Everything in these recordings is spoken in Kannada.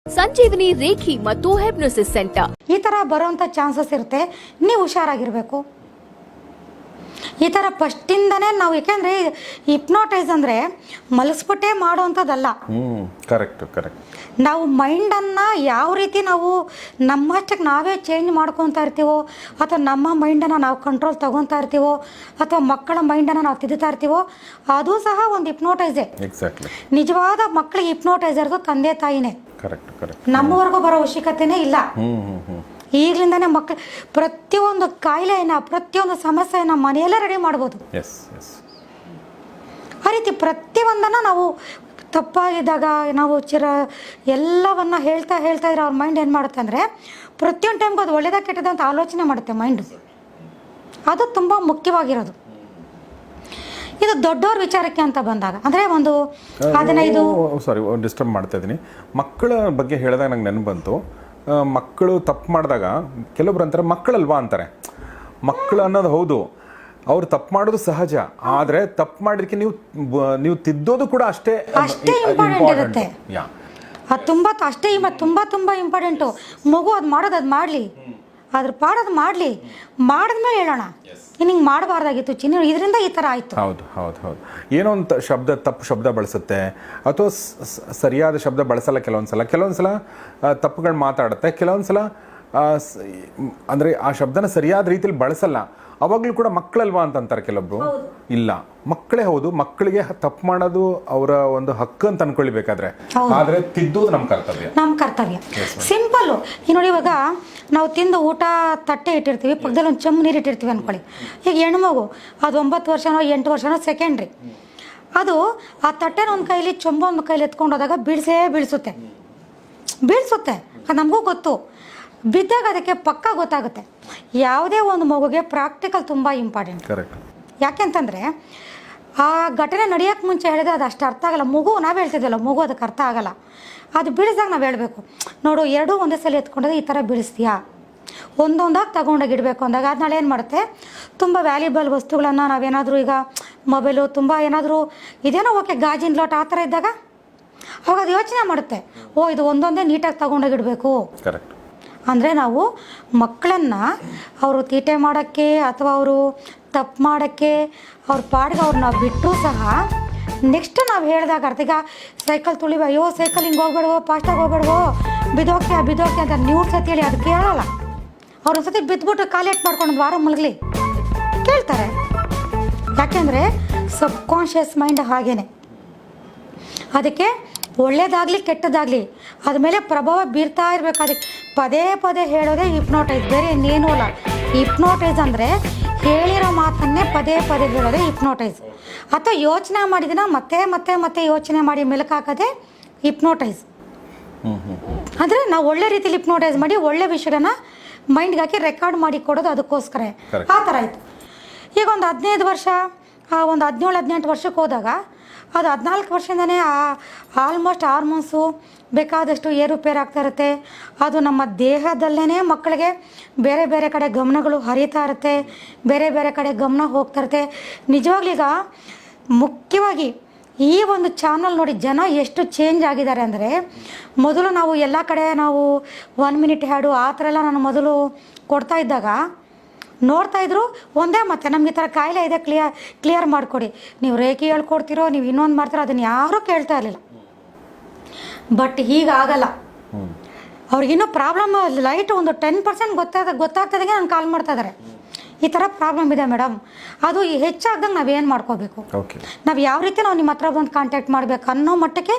ಸಂಜೀವಿನಿ ರೇಖಿ ಮತ್ತು ಹೆಪ್ನೋಸಿಸ್ ಸೆಂಟರ್. ಈ ಥರ ಬರೋವಂಥ ಚಾನ್ಸಸ್ ಇರುತ್ತೆ. ನೀವು ಹುಷಾರಾಗಿರಬೇಕು. ಈ ಥರ ಫಸ್ಟಿಂದನೇ ನಾವು, ಯಾಕೆಂದರೆ ಹಿಪ್ನೋಟೈಸ್ ಅಂದರೆ ಮಲಗಿಸ್ಬಿಟ್ಟೇ ಮಾಡೋವಂಥದ್ದಲ್ಲ. Correct correct. ನಾವು ಮೈಂಡನ್ನು ಯಾವ ರೀತಿ ನಾವು ನಮ್ಮಷ್ಟಕ್ಕೆ ನಾವೇ ಚೇಂಜ್ ಮಾಡ್ಕೊತಾ ಇರ್ತೀವೋ, ಅಥವಾ ನಮ್ಮ ಮೈಂಡನ್ನು ನಾವು ಕಂಟ್ರೋಲ್ ತಗೊತಾ ಇರ್ತೀವೋ, ಅಥವಾ ಮಕ್ಕಳ ಮೈಂಡನ್ನು ನಾವು ತಿದ್ದುತ್ತಾ ಇರ್ತೀವೋ, ಅದು ಸಹ ಒಂದು ಹಿಪ್ನೋಟೈಸೇ. ಎಕ್ಸಾಕ್ಟ್ಲಿ. ನಿಜವಾದ ಮಕ್ಕಳಿಗೆ ಹಿಪ್ನೋಟೈಸರ್ದು ತಂದೆ ತಾಯಿನೇ. Correct correct. ನಮ್ಮವರೆಗೂ ಬರೋ ಅವಶ್ಯಕತೆನೇ ಇಲ್ಲ. ಈಗಲಿಂದನೇ ಮಕ್ಕಳು ಪ್ರತಿಯೊಂದು ಕಾಯಿಲೆಯನ್ನು, ಪ್ರತಿಯೊಂದು ಸಮಸ್ಯೆಯನ್ನು ಮನೆಯಲ್ಲೇ ರೆಡಿ ಮಾಡ್ಬೋದು. ಆ ರೀತಿ ಪ್ರತಿಯೊಂದನ್ನು ನಾವು ತಪ್ಪಾಗಿದ್ದಾಗ ನಾವು ಎಲ್ಲವನ್ನ ಹೇಳ್ತಾ ಇದ್ರೆ ಅವ್ರ ಮೈಂಡ್ ಏನು ಮಾಡುತ್ತೆ ಅಂದರೆ ಪ್ರತಿಯೊಂದು ಟೈಮ್ಗೂ ಅದು ಒಳ್ಳೆಯದಾಗ ಕೆಟ್ಟದ ಅಂತ ಆಲೋಚನೆ ಮಾಡುತ್ತೆ ಮೈಂಡು. ಅದು ತುಂಬ ಮುಖ್ಯವಾಗಿರೋದು. ಇದು ದೊಡ್ಡವ್ರ ವಿಚಾರಕ್ಕೆ ಅಂತ ಬಂದಾಗ ಅಂದರೆ ಒಂದು ಅದನ್ನ ಇದು ಸಾರಿ ಡಿಸ್ಟರ್ಬ್ ಮಾಡ್ತಾ ಇದ್ದೀನಿ. ಮಕ್ಕಳ ಬಗ್ಗೆ ಹೇಳಿದಾಗ ನಂಗೆ ನೆನಪು ಬಂತು. ಮಕ್ಕಳು ತಪ್ಪು ಮಾಡಿದಾಗ ಕೆಲವೊಬ್ರು ಅಂತಾರೆ ಮಕ್ಕಳಲ್ವಾ ಅಂತಾರೆ. ಮಕ್ಕಳು ಅನ್ನೋದು ಹೌದು, ಅವ್ರು ತಪ್ಪು ಮಾಡೋದು ಸಹಜ. ಆದರೆ ತಪ್ಪು ಮಾಡಿದಕ್ಕೆ ನೀವು ತಿದ್ದೋದು ಕೂಡ ಅಷ್ಟೇ ಇಂಪಾರ್ಟೆಂಟ್ ಇರುತ್ತೆ. ಅದು ತುಂಬ ಇಂಪಾರ್ಟೆಂಟು. ಮಗು ಅದು ಮಾಡೋದು ಅದು ಮಾಡಲಿ, ಅದ್ರ ಪಾಡೋದು ಮಾಡಲಿ, ಮಾಡಿದ್ಮೇಲೆ ಹೇಳೋಣ ಹಿಂಗೆ ಮಾಡಬಾರ್ದಾಗಿತ್ತು ಚಿನ್ನ, ಇದರಿಂದ ಈ ಥರ ಆಯಿತು. ಹೌದು ಹೌದು ಹೌದು. ಏನೋ ಒಂದು ತಪ್ಪು ಶಬ್ದ ಬಳಸುತ್ತೆ, ಅಥವಾ ಸರಿಯಾದ ಶಬ್ದ ಬಳಸಲ್ಲ. ಕೆಲವೊಂದು ಸಲ ತಪ್ಪುಗಳು ಮಾತಾಡುತ್ತೆ. ಕೆಲವೊಂದು ಸಲ ಅಂದರೆ ಆ ಶಬ್ದನ ಸರಿಯಾದ ರೀತಿಯಲ್ಲಿ ಬಳಸಲ್ಲ. ಅವಾಗಲೂ ಕೂಡ ಮಕ್ಕಳಲ್ವಾ ಅಂತಂತಾರೆ ಕೆಲವೊಬ್ರು. ಇಲ್ಲ, ಮಕ್ಕಳೇ ಹೌದು. ಮಕ್ಕಳಿಗೆ ತಪ್ಪು ಮಾಡೋದು ಅವರ ಒಂದು ಹಕ್ಕು ಅಂತ ಅನ್ಕೊಳ್ಬೇಕಾದ್ರೆ, ಆದರೆ ತಿದ್ದೋದು ನಮ್ಮ ಕರ್ತವ್ಯ. ಸಿಂಪಲ್ಲು. ಈ ನೋಡಿ, ಇವಾಗ ನಾವು ತಿಂದು ಊಟ ತಟ್ಟೆ ಇಟ್ಟಿರ್ತೀವಿ, ಪಕ್ಕದಲ್ಲಿ ಒಂದು ಚಮ್ಮು ನೀರು ಇಟ್ಟಿರ್ತೀವಿ ಅಂದ್ಕೊಳ್ಳಿ. ಈಗ ಹೆಣ್ಮಗು ಅದು 9 ವರ್ಷನೋ 8 ವರ್ಷನೋ ಸೆಕೆಂಡ್ರಿ, ಅದು ಆ ತಟ್ಟೆನ ಒಂದು ಕೈಲಿ ಚೊಂಬ ಒಂದು ಕೈಲಿ ಎತ್ಕೊಂಡು ಹೋದಾಗ ಬೀಳಿಸುತ್ತೆ. ಅದು ನಮಗೂ ಗೊತ್ತು. ಬಿದ್ದಾಗ ಅದಕ್ಕೆ ಪಕ್ಕ ಗೊತ್ತಾಗುತ್ತೆ. ಯಾವುದೇ ಒಂದು ಮಗುಗೆ ಪ್ರಾಕ್ಟಿಕಲ್ ತುಂಬ ಇಂಪಾರ್ಟೆಂಟ್. ಯಾಕೆಂತಂದರೆ ಆ ಘಟನೆ ನಡೆಯೋಕ್ಕೆ ಮುಂಚೆ ಹೇಳಿದ್ರೆ ಅದು ಅಷ್ಟು ಅರ್ಥ ಆಗಲ್ಲ. ನಾವು ಹೇಳ್ತಿದ್ದಲ್ಲ, ಮಗು ಅದಕ್ಕೆ ಅರ್ಥ ಆಗಲ್ಲ. ಅದು ಬೀಳಿಸಿದಾಗ ನಾವು ಹೇಳಬೇಕು, ನೋಡು ಎರಡೂ ಒಂದೇ ಸಲ ಎತ್ಕೊಂಡ್ರೆ ಈ ಥರ ಬೀಳಿಸ್ತೀಯಾ, ಒಂದೊಂದಾಗಿ ತಗೊಂಡೋಗಿ ಇಡಬೇಕು ಅಂದಾಗ ಅದು ನಾಳೆ ಏನು ಮಾಡುತ್ತೆ, ತುಂಬ ವ್ಯಾಲ್ಯೂಬಲ್ ವಸ್ತುಗಳನ್ನು ನಾವೇನಾದರೂ ಈಗ ಮೊಬೈಲು ತುಂಬ ಏನಾದರೂ ಇದೇನೋ ಓಕೆ ಗಾಜಿನ ಲೋಟ ಆ ಥರ ಇದ್ದಾಗ ಅವಾಗ ಅದು ಯೋಚನೆ ಮಾಡುತ್ತೆ, ಇದು ಒಂದೊಂದೇ ನೀಟಾಗಿ ತಗೊಂಡೋಗಿ ಇಡಬೇಕು. ಅಂದರೆ ನಾವು ಮಕ್ಕಳನ್ನು ಅವರು ತೀಟೆ ಮಾಡೋಕ್ಕೆ ಅಥವಾ ಅವರು ತಪ್ಪು ಮಾಡೋಕ್ಕೆ ಅವ್ರ ಪಾಡಿಗೆ ಅವ್ರನ್ನ ಬಿಟ್ಟರೂ ಸಹ ನೆಕ್ಸ್ಟ್ ನಾವು ಹೇಳಿದಾಗ ಅರ್ಥ. ಈಗ ಸೈಕಲ್ ತುಳಿವ, ಸೈಕಲ್ ಹಿಂಗೆ ಹೋಗ್ಬೇಡವೋ, ಫಾಸ್ಟಾಗಿ ಹೋಗ್ಬೇಡವೋ, ಬಿದ್ದೋಕೆ ಅಂತ ನೀವು ಸತಿ ಹೇಳಿ ಅದು ಕೇಳಲ್ಲ. ಅವ್ರು ಒಂದು ಸತಿ ಬಿದ್ದುಬಿಟ್ಟು ಕಾಲೇಟ್ ಮಾಡ್ಕೊಂಡು ಒಂದು ವಾರ ಮಲಗಲಿ ಕೇಳ್ತಾರೆ. ಯಾಕೆಂದರೆ ಸಬ್ಕಾನ್ಷಿಯಸ್ ಮೈಂಡ್ ಹಾಗೇನೆ. ಅದಕ್ಕೆ ಒಳ್ಳೇದಾಗಲಿ ಕೆಟ್ಟದಾಗಲಿ ಅದ ಮೇಲೆ ಪ್ರಭಾವ ಬೀರ್ತಾ ಇರಬೇಕು. ಅದಕ್ಕೆ ಪದೇ ಹೇಳೋದೇ ಹಿಪ್ನೋಟೈಸ್, ಬೇರೆ ಇನ್ನೇನೂ ಅಲ್ಲ. ಹಿಪ್ನೋಟೈಸ್ ಅಂದರೆ ಹೇಳಿರೋ ಮಾತನ್ನೇ ಪದೇ ಹೇಳೋದೇ ಹಿಪ್ನೋಟೈಸ್. ಅಥವಾ ಯೋಚನೆ ಮಾಡಿದಿನ ಮತ್ತೆ ಯೋಚನೆ ಮಾಡಿ ಮೆಲುಕಾಕೋದೇ ಹಿಪ್ನೋಟೈಸ್. ಅಂದರೆ ನಾವು ಒಳ್ಳೆ ರೀತಿಲಿ ಹಿಪ್ನೋಟೈಸ್ ಮಾಡಿ ಒಳ್ಳೆ ವಿಷಯನ ಮೈಂಡ್ಗೆ ಹಾಕಿ ರೆಕಾರ್ಡ್ ಮಾಡಿ ಕೊಡೋದು ಅದಕ್ಕೋಸ್ಕರ. ಆ ಥರ ಆಯಿತು. ಈಗ ಒಂದು 15 ವರ್ಷ, ಒಂದು 17-18 ವರ್ಷಕ್ಕೆ ಹೋದಾಗ ಅದು 14 ವರ್ಷದಿಂದನೇ ಆಲ್ಮೋಸ್ಟ್ ಹಾರ್ಮೋನ್ಸು ಬೇಕಾದಷ್ಟು ಏರುಪೇರು ಆಗ್ತಾ ಇರುತ್ತೆ. ಅದು ನಮ್ಮ ದೇಹದಲ್ಲೇ ಮಕ್ಕಳಿಗೆ ಬೇರೆ ಕಡೆ ಗಮನಗಳು ಹರಿತಾ ಇರುತ್ತೆ, ಬೇರೆ ಕಡೆ ಗಮನ ಹೋಗ್ತಾ ಇರುತ್ತೆ. ನಿಜವಾಗ್ಲೀಗ ಮುಖ್ಯವಾಗಿ ಈ ಒಂದು ಚಾನಲ್ ನೋಡಿ ಜನ ಎಷ್ಟು ಚೇಂಜ್ ಆಗಿದ್ದಾರೆ ಅಂದರೆ, ಮೊದಲು ನಾವು ಎಲ್ಲ ಕಡೆ ನಾವು 1 ಮಿನಿಟ್ ಹ್ಯಾಡು ಆ ಥರ ಎಲ್ಲ ನಾನು ಮೊದಲು ಕೊಡ್ತಾ ಇದ್ದಾಗ ನೋಡ್ತಾಯಿದ್ರು ಒಂದೇ ಮತ್ತೆ ನಮ್ಗೆ ಈ ಥರ ಕಾಯಿಲೆ ಇದೆ, ಕ್ಲಿಯರ್ ಮಾಡಿಕೊಡಿ, ನೀವು ರೇಖೆ ಹೇಳ್ಕೊಡ್ತೀರೋ ನೀವು ಇನ್ನೊಂದು ಮಾಡ್ತೀರೋ, ಅದನ್ನು ಯಾರೂ ಕೇಳ್ತಾ ಇರಲಿಲ್ಲ. ಬಟ್ ಹೀಗಾಗಲ್ಲ. ಅವ್ರಿಗಿನ್ನೂ ಪ್ರಾಬ್ಲಮ್ ಲೈಟ್ ಒಂದು 10% ಗೊತ್ತಾಗ್ತದಂಗೆ ನಾನು ಕಾಲ್ ಮಾಡ್ತಾ ಇದ್ದಾರೆ, ಈ ಥರ ಪ್ರಾಬ್ಲಮ್ ಇದೆ ಮೇಡಮ್. ಅದು ಹೆಚ್ಚಾಗ್ದಂಗೆ ನಾವೇನು ಮಾಡ್ಕೋಬೇಕು, ನಾವು ಯಾವ ರೀತಿ ನಾವು ನಿಮ್ಮ ಹತ್ರ ಬಂದು ಕಾಂಟ್ಯಾಕ್ಟ್ ಮಾಡಬೇಕು ಅನ್ನೋ ಮಟ್ಟಕ್ಕೆ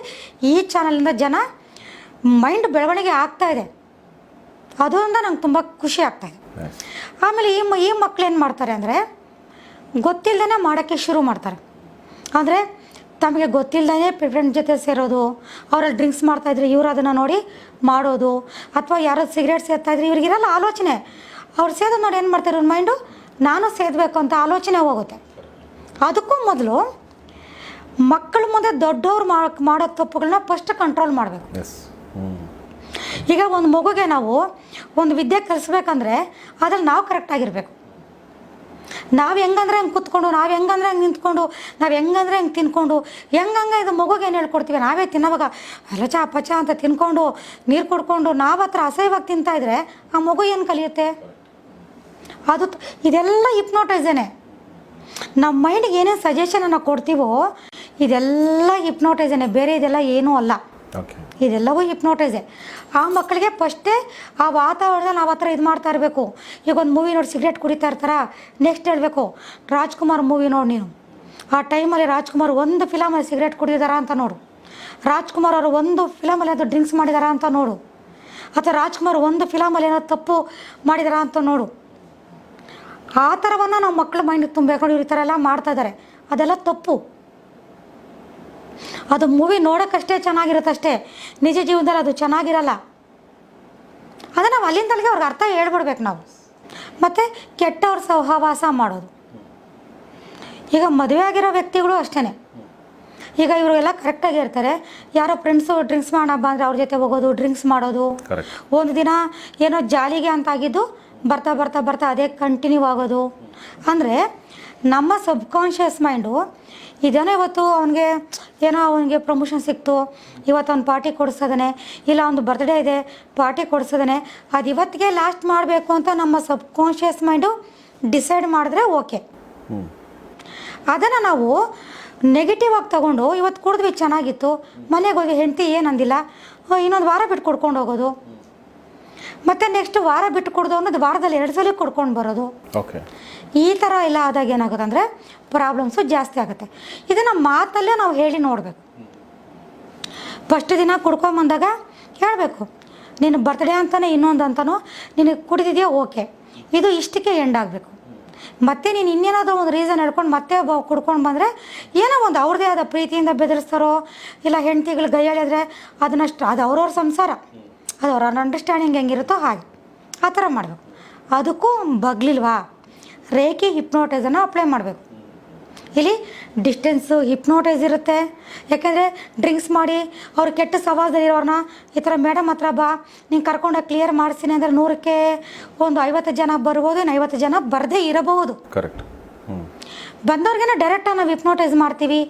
ಈ ಚಾನಲಿಂದ ಜನ ಮೈಂಡ್ ಬೆಳವಣಿಗೆ ಆಗ್ತಾಯಿದೆ. ಅದರಿಂದ ನಂಗೆ ತುಂಬ ಖುಷಿ ಆಗ್ತಾಯಿದೆ. ಆಮೇಲೆ ಈ ಮಕ್ಳು ಏನು ಮಾಡ್ತಾರೆ ಅಂದರೆ ಗೊತ್ತಿಲ್ಲದೇ ಮಾಡೋಕ್ಕೆ ಶುರು ಮಾಡ್ತಾರೆ. ಅಂದರೆ ತಮಗೆ ಗೊತ್ತಿಲ್ಲದೇ ಫ್ರೆಂಡ್ ಜೊತೆ ಸೇರೋದು, ಅವರಲ್ಲಿ ಡ್ರಿಂಕ್ಸ್ ಮಾಡ್ತಾಯಿದ್ರೆ ಇವರು ಅದನ್ನು ನೋಡಿ ಮಾಡೋದು, ಅಥವಾ ಯಾರೋ ಸಿಗರೇಟ್ ಸೇರ್ತಾಯಿದ್ರೆ ಇವ್ರಿಗಿರಲ್ಲ ಆಲೋಚನೆ, ಅವ್ರು ಸೇದೋದು ನೋಡಿ ಏನು ಮಾಡ್ತಾರೆ, ಇವ್ರ ಮೈಂಡು ನಾನು ಸೇದಬೇಕು ಅಂತ ಆಲೋಚನೆ ಹೋಗುತ್ತೆ. ಅದಕ್ಕೂ ಮೊದಲು ಮಕ್ಕಳ ಮುಂದೆ ದೊಡ್ಡವ್ರು ಮಾಡೋ ತಪ್ಪುಗಳನ್ನ ಫಸ್ಟ್ ಕಂಟ್ರೋಲ್ ಮಾಡಬೇಕು. ಈಗ ಒಂದು ಮಗುಗೆ ನಾವು ಒಂದು ವಿದ್ಯೆ ಕಲಿಸ್ಬೇಕಂದ್ರೆ ಅದ್ರಲ್ಲಿ ನಾವು ಕರೆಕ್ಟಾಗಿರಬೇಕು. ನಾವು ಹೆಂಗಂದ್ರೆ ಹಂಗೆ ಕೂತ್ಕೊಂಡು, ನಾವು ಹೆಂಗಂದ್ರೆ ಹಂಗೆ ನಿಂತ್ಕೊಂಡು, ನಾವು ಹೆಂಗಂದ್ರೆ ಹಂಗೆ ತಿನ್ಕೊಂಡು, ಹೆಂಗಂಗೆ ಇದು ಮಗುಗೆ ಏನು ಹೇಳ್ಕೊಡ್ತೀವಿ, ನಾವೇ ತಿನ್ನೋವಾಗ ಲಚ ಪಚ ಅಂತ ತಿನ್ಕೊಂಡು ನೀರು ಕುಡ್ಕೊಂಡು ನಾವು ಹತ್ರ ಅಸಹ್ಯವಾಗಿ ತಿಂತಾಯಿದ್ರೆ ಆ ಮಗು ಏನು ಕಲಿಯುತ್ತೆ? ಅದು ಇದೆಲ್ಲ ಹಿಪ್ನೋಟೈಸೇನೆ. ನಮ್ಮ ಮೈಂಡಿಗೆ ಏನೇ ಸಜೆಷನನ್ನು ಕೊಡ್ತೀವೋ ಇದೆಲ್ಲ ಹಿಪ್ನೋಟೈಸೇನೆ, ಬೇರೆ ಇದೆಲ್ಲ ಏನೂ ಅಲ್ಲ. ಇದೆಲ್ಲವೂ ಹಿಪ್ನೋಟೈಸೇ. ಆ ಮಕ್ಕಳಿಗೆ ಫಸ್ಟೇ ಆ ವಾತಾವರಣದಲ್ಲಿ ನಾವು ಹತ್ರ ಇದು ಮಾಡ್ತಾ ಇರಬೇಕು. ಈಗ ಒಂದು ಮೂವಿ ನೋಡಿ ಸಿಗರೇಟ್ ಕುಡಿತಾ ಇರ್ತಾರ, ನೆಕ್ಸ್ಟ್ ಹೇಳಬೇಕು ರಾಜ್ಕುಮಾರ್ ಮೂವಿ ನೋಡಿ ನೀನು, ಆ ಟೈಮಲ್ಲಿ ರಾಜ್ಕುಮಾರ್ ಒಂದು ಫಿಲಮಲ್ಲಿ ಸಿಗರೇಟ್ ಕುಡಿದಾರ ಅಂತ ನೋಡು, ರಾಜ್ಕುಮಾರ್ ಅವರು ಒಂದು ಫಿಲಮಲ್ಲಿ ಅದು ಡ್ರಿಂಕ್ಸ್ ಮಾಡಿದಾರ ಅಂತ ನೋಡು, ಅಥವಾ ರಾಜ್ಕುಮಾರ್ ಒಂದು ಫಿಲಮಲ್ಲಿ ಏನೋ ತಪ್ಪು ಮಾಡಿದಾರ ಅಂತ ನೋಡು. ಆ ಥರವನ್ನು ನಾವು ಮಕ್ಕಳ ಮೈಂಡಿಗೆ ತುಂಬಬೇಕು. ಇವ್ರು ಈ ಥರ ಎಲ್ಲ ಮಾಡ್ತಾ ಇದ್ದಾರೆ, ಅದೆಲ್ಲ ತಪ್ಪು. ಅದು ಮೂವಿ ನೋಡೋಕ್ಕಷ್ಟೇ ಚೆನ್ನಾಗಿರುತ್ತೆ ಅಷ್ಟೇ, ನಿಜ ಜೀವನದಲ್ಲಿ ಅದು ಚೆನ್ನಾಗಿರಲ್ಲ. ಅದೇ ನಾವು ಅಲ್ಲಿಂದಲ್ಲಿಗೆ ಅವ್ರಿಗೆ ಅರ್ಥ ಹೇಳ್ಬಿಡ್ಬೇಕು ನಾವು. ಮತ್ತು ಕೆಟ್ಟವ್ರ ಸಹವಾಸ ಮಾಡೋದು. ಈಗ ಮದುವೆ ಆಗಿರೋ ವ್ಯಕ್ತಿಗಳು ಅಷ್ಟೇ. ಈಗ ಇವರು ಎಲ್ಲ ಕರೆಕ್ಟಾಗಿ ಇರ್ತಾರೆ, ಯಾರೋ ಫ್ರೆಂಡ್ಸು ಡ್ರಿಂಕ್ಸ್ ಮಾಡೋಣ ಬಂದರೆ ಅವ್ರ ಜೊತೆ ಹೋಗೋದು, ಡ್ರಿಂಕ್ಸ್ ಮಾಡೋದು. ಒಂದು ದಿನ ಏನೋ ಜಾಲಿಗೆ ಅಂತಾಗಿದ್ದು ಬರ್ತಾ ಬರ್ತಾ ಬರ್ತಾ ಅದೇ ಕಂಟಿನ್ಯೂ ಆಗೋದು. ಅಂದರೆ ನಮ್ಮ ಸಬ್ಕಾನ್ಷಿಯಸ್ ಮೈಂಡು ಇದೇನೋ ಇವತ್ತು ಅವನಿಗೆ ಏನೋ ಅವನಿಗೆ ಪ್ರಮೋಷನ್ ಸಿಕ್ತು, ಇವತ್ತು ಅವ್ನು ಪಾರ್ಟಿ ಕೊಡಿಸೋದನೆ, ಇಲ್ಲ ಒಂದು ಬರ್ತ್ಡೇ ಇದೆ ಪಾರ್ಟಿ ಕೊಡಿಸೋದನೆ, ಅದು ಇವತ್ತಿಗೆ ಲಾಸ್ಟ್ ಮಾಡಬೇಕು ಅಂತ ನಮ್ಮ ಸಬ್ಕಾನ್ಷಿಯಸ್ ಮೈಂಡು ಡಿಸೈಡ್ ಮಾಡಿದ್ರೆ ಓಕೆ. ಅದನ್ನು ನಾವು ನೆಗೆಟಿವ್ ಆಗಿ ತೊಗೊಂಡು ಇವತ್ತು ಕುಡಿದ್ವಿ ಚೆನ್ನಾಗಿತ್ತು, ಮನೆಗೆ ಹೋಗಿ ಹೆಂಡತಿ ಏನಂದಿಲ್ಲ, ಇನ್ನೊಂದು ವಾರ ಬಿಟ್ಟು ಕುಡ್ಕೊಂಡು ಹೋಗೋದು, ಮತ್ತು ನೆಕ್ಸ್ಟ್ ವಾರ ಬಿಟ್ಟು ಕುಡ್ದು ಅನ್ನೋದು ವಾರದಲ್ಲಿ 2 ಸಲ ಕುಡ್ಕೊಂಡು ಬರೋದು. ಈ ಥರ ಎಲ್ಲ ಆದಾಗ ಏನಾಗುತ್ತೆ ಅಂದರೆ ಪ್ರಾಬ್ಲಮ್ಸು ಜಾಸ್ತಿ ಆಗುತ್ತೆ. ಇದನ್ನು ಮಾತಲ್ಲೇ ನಾವು ಹೇಳಿ ನೋಡಬೇಕು. ಫಸ್ಟ್ ದಿನ ಕುಡ್ಕೊಂಬಂದಾಗ ಹೇಳಬೇಕು, ನೀನು ಬರ್ತ್ಡೇ ಅಂತಾನೆ ಇನ್ನೊಂದು ಅಂತಾನೋ ನಿನಗೆ ಕುಡಿದಿದೆಯಾ ಓಕೆ, ಇದು ಇಷ್ಟಕ್ಕೆ ಎಂಡ್ ಆಗಬೇಕು. ಮತ್ತೆ ನೀನು ಇನ್ನೇನಾದರೂ ಒಂದು ರೀಸನ್ ಹೇಳ್ಕೊಂಡು ಮತ್ತೆ ಕುಡ್ಕೊಂಡು ಬಂದರೆ ಏನೋ ಒಂದು ಅವ್ರದ್ದೇ ಆದ ಪ್ರೀತಿಯಿಂದ ಬೆದರಿಸ್ತಾರೋ, ಇಲ್ಲ ಹೆಂಡ್ತಿಗಳು ಗೈ ಹೇಳಿದ್ರೆ ಅದನ್ನಷ್ಟು ಅದು ಅವ್ರವ್ರ ಸಂಸಾರ, ಅದು ಅವ್ರ ಅಂಡರ್ಸ್ಟ್ಯಾಂಡಿಂಗ್ ಹೆಂಗಿರುತ್ತೋ ಹಾಗೆ ಆ ಥರ ಮಾಡಬೇಕು. ಅದಕ್ಕೂ ಬಗ್ಲಿಲ್ವಾ ರೇಖಿ ಹಿಪ್ನೋಟೈಸನ್ನು ಅಪ್ಲೈ ಮಾಡಬೇಕು. ಇಲ್ಲಿ ಡಿಸ್ಟೆನ್ಸು ಹಿಪ್ನೋಟೈಸ್ ಇರುತ್ತೆ. ಯಾಕೆಂದರೆ ಡ್ರಿಂಕ್ಸ್ ಮಾಡಿ ಅವ್ರು ಕೆಟ್ಟ ಸವಾಸದಲ್ಲಿರೋರನ್ನ ಈ ಥರ ಮೇಡಮ್ ಹತ್ರ ಬಾ ನೀನು ಕರ್ಕೊಂಡೋಗಿ ಕ್ಲಿಯರ್ ಮಾಡಿಸ್ತೀನಿ ಅಂದರೆ 100ಕ್ಕೆ ಒಂದು 50 ಜನ ಬರ್ಬೋದು, 50 ಜನ ಬರದೇ ಇರಬಹುದು. ಕರೆಕ್ಟ್. ಬಂದವ್ರಿಗೇನೋ ಡೈರೆಕ್ಟಾಗಿ ನಾವು ಹಿಪ್ನೋಟೈಸ್ ಮಾಡ್ತೀವಿ,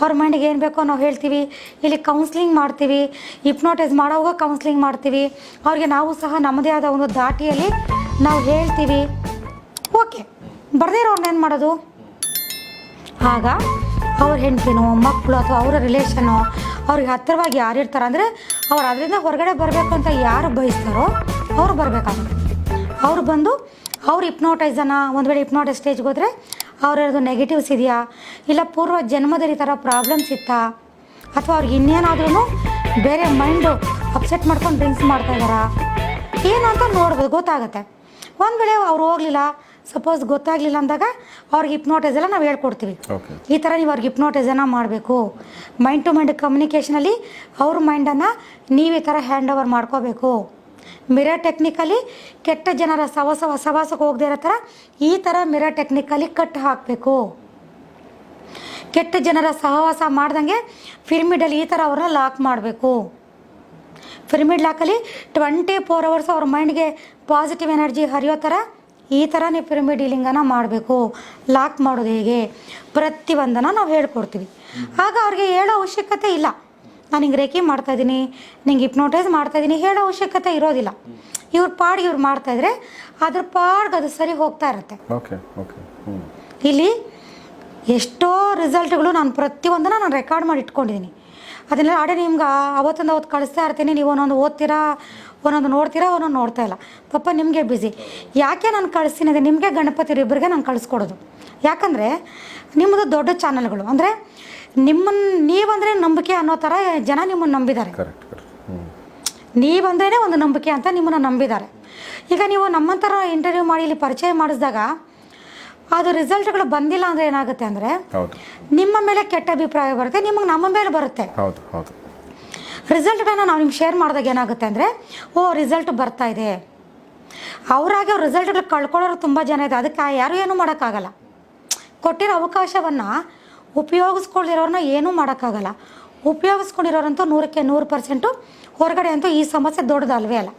ಅವ್ರ ಮೈಂಡಿಗೆ ಏನು ಬೇಕೋ ನಾವು ಹೇಳ್ತೀವಿ. ಇಲ್ಲಿ ಕೌನ್ಸ್ಲಿಂಗ್ ಮಾಡ್ತೀವಿ, ಹಿಪ್ನೋಟೈಸ್ ಮಾಡೋವಾಗ ಕೌನ್ಸ್ಲಿಂಗ್ ಮಾಡ್ತೀವಿ. ಅವ್ರಿಗೆ ನಾವು ಸಹ ನಮ್ಮದೇ ಆದ ಒಂದು ದಾಟಿಯಲ್ಲಿ ನಾವು ಹೇಳ್ತೀವಿ. ಓಕೆ, ಬರದೇ ಇರೋರ್ನ ಏನು ಮಾಡೋದು? ಆಗ ಅವ್ರ ಹೆಂಡ್ತಿನೋ ಮಕ್ಕಳು ಅಥವಾ ಅವರ ರಿಲೇಷನೋ ಅವ್ರಿಗೆ ಹತ್ತಿರವಾಗಿ ಯಾರು ಇರ್ತಾರೆ ಅಂದರೆ ಅವ್ರು ಅದರಿಂದ ಹೊರಗಡೆ ಬರಬೇಕು ಅಂತ ಯಾರು ಬಯಸ್ತಾರೋ ಅವ್ರು ಬರಬೇಕಾಗುತ್ತೆ. ಅವ್ರು ಬಂದು ಅವ್ರು ಹಿಪ್ನೋಟೈಸನ್ನು ಒಂದು ವೇಳೆ ಹಿಪ್ನೋಟೈಸ್ ಸ್ಟೇಜ್ಗೆ ಹೋದರೆ ಅವ್ರದ್ದು ನೆಗೆಟಿವ್ಸ್ ಇದೆಯಾ, ಇಲ್ಲ ಪೂರ್ವ ಜನ್ಮದಲ್ಲಿ ಈ ಥರ ಪ್ರಾಬ್ಲಮ್ಸ್ ಇತ್ತಾ, ಅಥವಾ ಅವ್ರಿಗೆ ಇನ್ನೇನಾದ್ರೂ ಬೇರೆ ಮೈಂಡು ಅಪ್ಸೆಟ್ ಮಾಡ್ಕೊಂಡು ಡ್ರಿಂಕ್ಸ್ ಮಾಡ್ತಾ ಇದ್ದಾರಾ ಏನು ಅಂತ ನೋಡ್ಬೋದು, ಗೊತ್ತಾಗುತ್ತೆ. ಒಂದು ವೇಳೆ ಅವ್ರು ಹೋಗಲಿಲ್ಲ, ಸಪೋಸ್ ಗೊತ್ತಾಗಲಿಲ್ಲ ಅಂದಾಗ ಅವ್ರಿಗೆ ಹಿಪ್ನೋಟೈಸ್ ಎಲ್ಲ ನಾವು ಹೇಳ್ಕೊಡ್ತೀವಿ. ಈ ಥರ ನೀವು ಅವ್ರಿಗೆ ಹಿಪ್ನೋಟೈಸನ್ನು ಮಾಡಬೇಕು. ಮೈಂಡ್ ಟು ಮೈಂಡ್ ಕಮ್ಯುನಿಕೇಷನಲ್ಲಿ ಅವ್ರ ಮೈಂಡನ್ನು ನೀವು ಈ ಥರ ಹ್ಯಾಂಡ್ ಓವರ್ ಮಾಡ್ಕೋಬೇಕು. ಮಿರರ್ ಟೆಕ್ನಿಕಲಿ ಕೆಟ್ಟ ಜನರ ಸವಾಸಕ್ಕೆ ಹೋಗದೇ ಇರೋ ಥರ ಈ ಥರ ಮಿರರ್ ಟೆಕ್ನಿಕಲಿ ಕಟ್ ಹಾಕಬೇಕು. ಕೆಟ್ಟ ಜನರ ಸಹವಾಸ ಮಾಡ್ದಂಗೆ ಪಿರಮಿಡಲ್ಲಿ ಈ ಥರ ಅವ್ರನ್ನ ಲಾಕ್ ಮಾಡಬೇಕು. ಪಿರಮಿಡ್ ಲಾಕಲ್ಲಿ 24 hours ಅವ್ರ ಮೈಂಡ್ಗೆ ಪಾಸಿಟಿವ್ ಎನರ್ಜಿ ಹರಿಯೋ ಥರ ಈ ಥರ ನೀವು ಪಿರಮಿಡ್ ಡೀಲಿಂಗನ್ನು ಮಾಡಬೇಕು. ಲಾಕ್ ಮಾಡೋದು ಹೇಗೆ ಪ್ರತಿಯೊಂದನ್ನು ನಾವು ಹೇಳ್ಕೊಡ್ತೀವಿ. ಆಗ ಅವ್ರಿಗೆ ಹೇಳೋ ಅವಶ್ಯಕತೆ ಇಲ್ಲ, ನಾನು ಹಿಂಗೆ ರೇಖಿ ಮಾಡ್ತಾಯಿದ್ದೀನಿ, ನಿಂಗೆ ಹಿಪ್ನೋಟೈಸ್ ಮಾಡ್ತಾಯಿದ್ದೀನಿ ಹೇಳೋ ಅವಶ್ಯಕತೆ ಇರೋದಿಲ್ಲ. ಇವ್ರ ಪಾಡಿಗೆ ಇವ್ರು ಮಾಡ್ತಾಯಿದ್ರೆ ಅದ್ರ ಪಾಡ್ಗೆ ಅದು ಸರಿ ಹೋಗ್ತಾ ಇರುತ್ತೆ. ಇಲ್ಲಿ ಎಷ್ಟೋ ರಿಸಲ್ಟ್ಗಳು ನಾನು ಪ್ರತಿಯೊಂದನ್ನು ನಾನು ರೆಕಾರ್ಡ್ ಮಾಡಿ ಇಟ್ಕೊಂಡಿದ್ದೀನಿ. ಅದನ್ನೆಲ್ಲ ಆಡೇ ನಿಮ್ಗೆ ಅವತ್ತೊಂದು ಅವತ್ತು ಕಳಿಸ್ತಾ ಇರ್ತೀನಿ. ನೀವು ಒಂದೊಂದು ಓದ್ತೀರಾ, ಒಂದೊಂದು ನೋಡ್ತೀರಾ, ಒಂದೊಂದು ನೋಡ್ತಾ ಇಲ್ಲ. ಪಾಪ ನಿಮಗೆ ಬ್ಯುಸಿ. ಯಾಕೆ ನಾನು ಕಳಿಸ್ತೀನಿ ಅಂದರೆ ನಿಮಗೆ ಗಣಪತಿ ಇಬ್ಬರಿಗೆ ನಾನು ಕಳಿಸ್ಕೊಡೋದು. ಯಾಕಂದರೆ ನಿಮ್ಮದು ದೊಡ್ಡ ಚಾನಲ್ಗಳು, ಅಂದರೆ ನೀವಂದರೆ ನಂಬಿಕೆ ಅನ್ನೋ ಥರ ಜನ ನಿಮ್ಮನ್ನು ನಂಬಿದ್ದಾರೆ. ನೀವಂದ್ರೇ ಒಂದು ನಂಬಿಕೆ ಅಂತ ನಿಮ್ಮನ್ನು ನಂಬಿದ್ದಾರೆ. ಈಗ ನೀವು ನಮ್ಮಂಥರ ಇಂಟರ್ವ್ಯೂ ಮಾಡಿ ಇಲ್ಲಿ ಪರಿಚಯ ಮಾಡಿಸಿದಾಗ ಅದು ರಿಸಲ್ಟ್ಗಳು ಬಂದಿಲ್ಲ ಅಂದರೆ ಏನಾಗುತ್ತೆ ಅಂದರೆ ನಿಮ್ಮ ಮೇಲೆ ಕೆಟ್ಟ ಅಭಿಪ್ರಾಯ ಬರುತ್ತೆ, ನಿಮಗೆ ನಮ್ಮ ಮೇಲೆ ಬರುತ್ತೆ. ರಿಸಲ್ಟ್ಗಳನ್ನ ನಾವು ನಿಮ್ಗೆ ಶೇರ್ ಮಾಡಿದಾಗ ಏನಾಗುತ್ತೆ ಅಂದರೆ ರಿಸಲ್ಟ್ ಬರ್ತಾ ಇದೆ. ಅವರಾಗಿ ಅವ್ರ ರಿಸಲ್ಟ್ಗಳು ಕಳ್ಕೊಳ್ಳೋರು ತುಂಬ ಜನ ಇದೆ. ಅದಕ್ಕೆ ಯಾರು ಏನೂ ಮಾಡೋಕ್ಕಾಗಲ್ಲ. ಕೊಟ್ಟಿರೋ ಅವಕಾಶವನ್ನು ಉಪಯೋಗಿಸ್ಕೊಂಡಿರೋರನ್ನ ಏನೂ ಮಾಡೋಕ್ಕಾಗಲ್ಲ. ಉಪಯೋಗಿಸ್ಕೊಂಡಿರೋರಂತೂ 100% ಹೊರಗಡೆ ಅಂತೂ ಈ ಸಮಸ್ಯೆ ದೊಡ್ಡದಲ್ವೇ ಅಲ್ಲ.